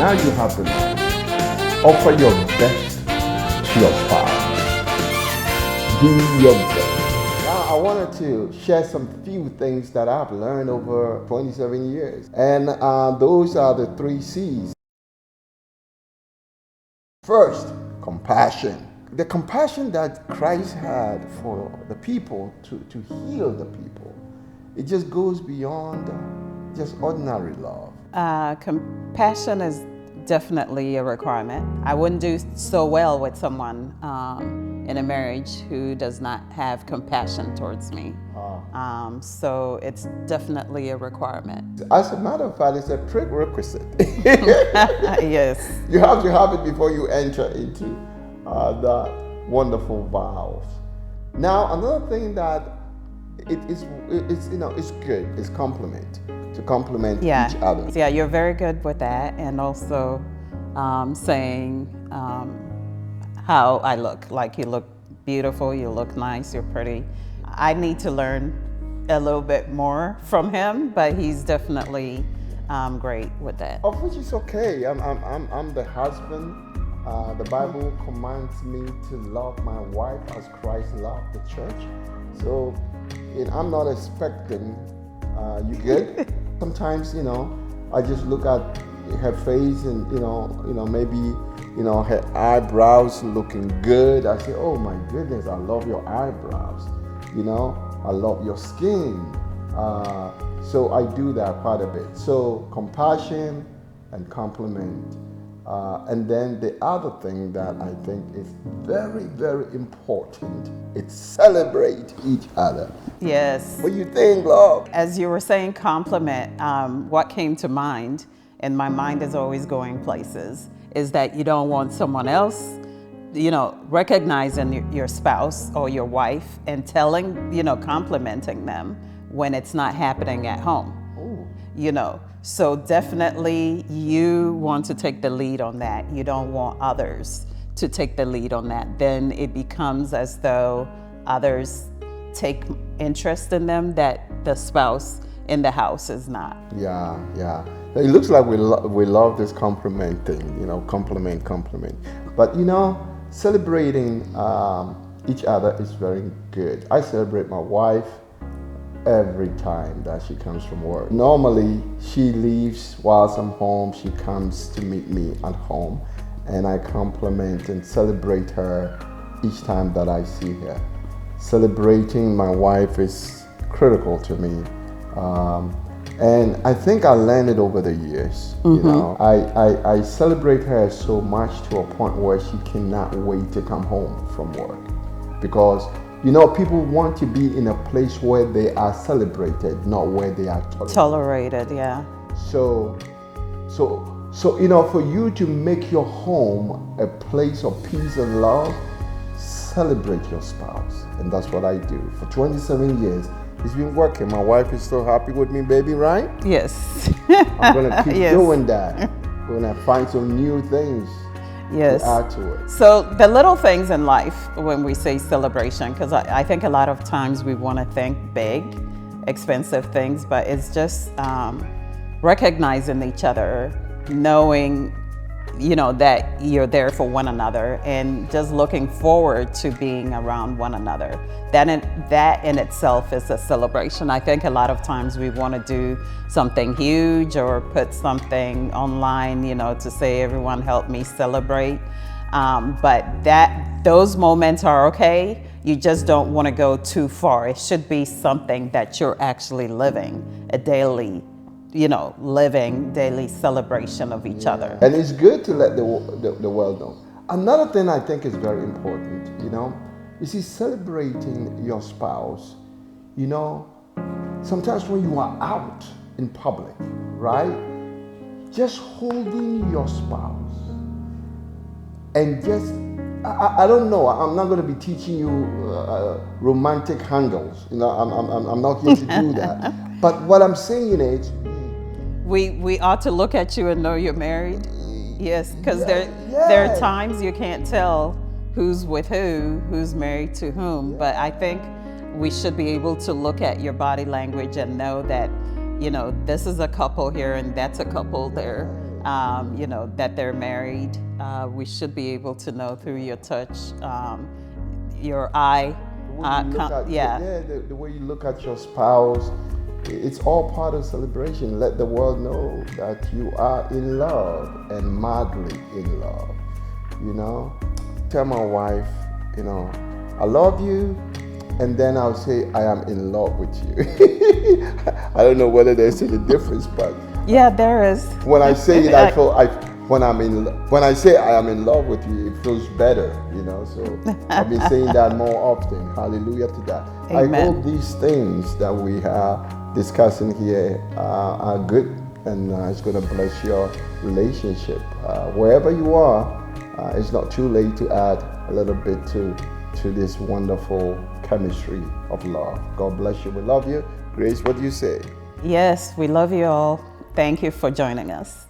Now you have the knowledge. Offer your best to your spouse. Do your best. Now I wanted to share some few things that I've learned over 27 years. And those are the 3 C's. First, compassion. The compassion that Christ had for the people to heal the people, it just goes beyond just ordinary love. Compassion is definitely a requirement. I wouldn't do so well with someone in a marriage who does not have compassion towards me. So it's definitely a requirement. As a matter of fact, it's a prerequisite. Yes. You have to have it before you enter into that wonderful vows. Now, another thing that it's good. It's compliment. To compliment each other. Yeah, you're very good with that, and also saying how I look. Like, you look beautiful, you look nice, you're pretty. I need to learn a little bit more from him, but he's definitely great with that. Of which is okay. I'm the husband. The Bible commands me to love my wife as Christ loved the church. So I'm not expecting you good. Sometimes, I just look at her face and, maybe, her eyebrows looking good. I say, oh my goodness, I love your eyebrows. I love your skin. So I do that quite a bit. So compassion and compliment. And then the other thing that I think is very, very important, it's celebrate each other. Yes. What do you think, love? As you were saying compliment, what came to mind, and my mind is always going places, is that you don't want someone else, recognizing your spouse or your wife and telling, complimenting them when it's not happening at home. Ooh. So definitely you want to take the lead on that. You don't want others to take the lead on that. Then it becomes as though others take interest in them that the spouse in the house is not. Yeah. It looks like we love this compliment thing, compliment. But celebrating each other is very good. I celebrate my wife every time that she comes from work. Normally, she leaves whilst I'm home. She comes to meet me at home, and I compliment and celebrate her each time that I see her. Celebrating my wife is critical to me. And I think I learned it over the years. I celebrate her so much to a point where she cannot wait to come home from work, because people want to be in a place where they are celebrated, not where they are tolerated. Yeah. So for you to make your home a place of peace and love, celebrate your spouse. And that's what I do. For 27 years, it's been working. My wife is so happy with me, baby, right? Yes. I'm going to keep doing that. We're going to find some new things to add to it. So the little things in life, when we say celebration, because I think a lot of times we want to think big, expensive things, but it's just recognizing each other, knowing that you're there for one another, and just looking forward to being around one another. That in itself is a celebration. I think a lot of times we want to do something huge or put something online, to say, everyone help me celebrate. But those moments are okay. You just don't want to go too far. It should be something that you're actually living, a daily living daily celebration of each other. And it's good to let the world know. Another thing I think is very important, you see, celebrating your spouse, sometimes when you are out in public, right? Just holding your spouse and just, I don't know, I'm not going to be teaching you romantic handles. I'm not here to do that. But what I'm saying is, we ought to look at you and know you're married. Yes, because there are times you can't tell who's with who's married to whom. But I think we should be able to look at your body language and know that this is a couple here and that's a couple there, that they're married. We should be able to know through your touch, your eye. The way you look at your spouse, it's all part of celebration. Let the world know that you are in love and madly in love. Tell my wife, I love you, and then I'll say I am in love with you. I don't know whether there's any difference, but yeah, there is. When I say it, when I say I am in love with you, it feels better, So I've been saying that more often. Hallelujah to that. Amen. I hope these things that we are discussing here are good, and it's going to bless your relationship. Wherever you are, it's not too late to add a little bit to this wonderful chemistry of love. God bless you. We love you. Grace, what do you say? Yes, we love you all. Thank you for joining us.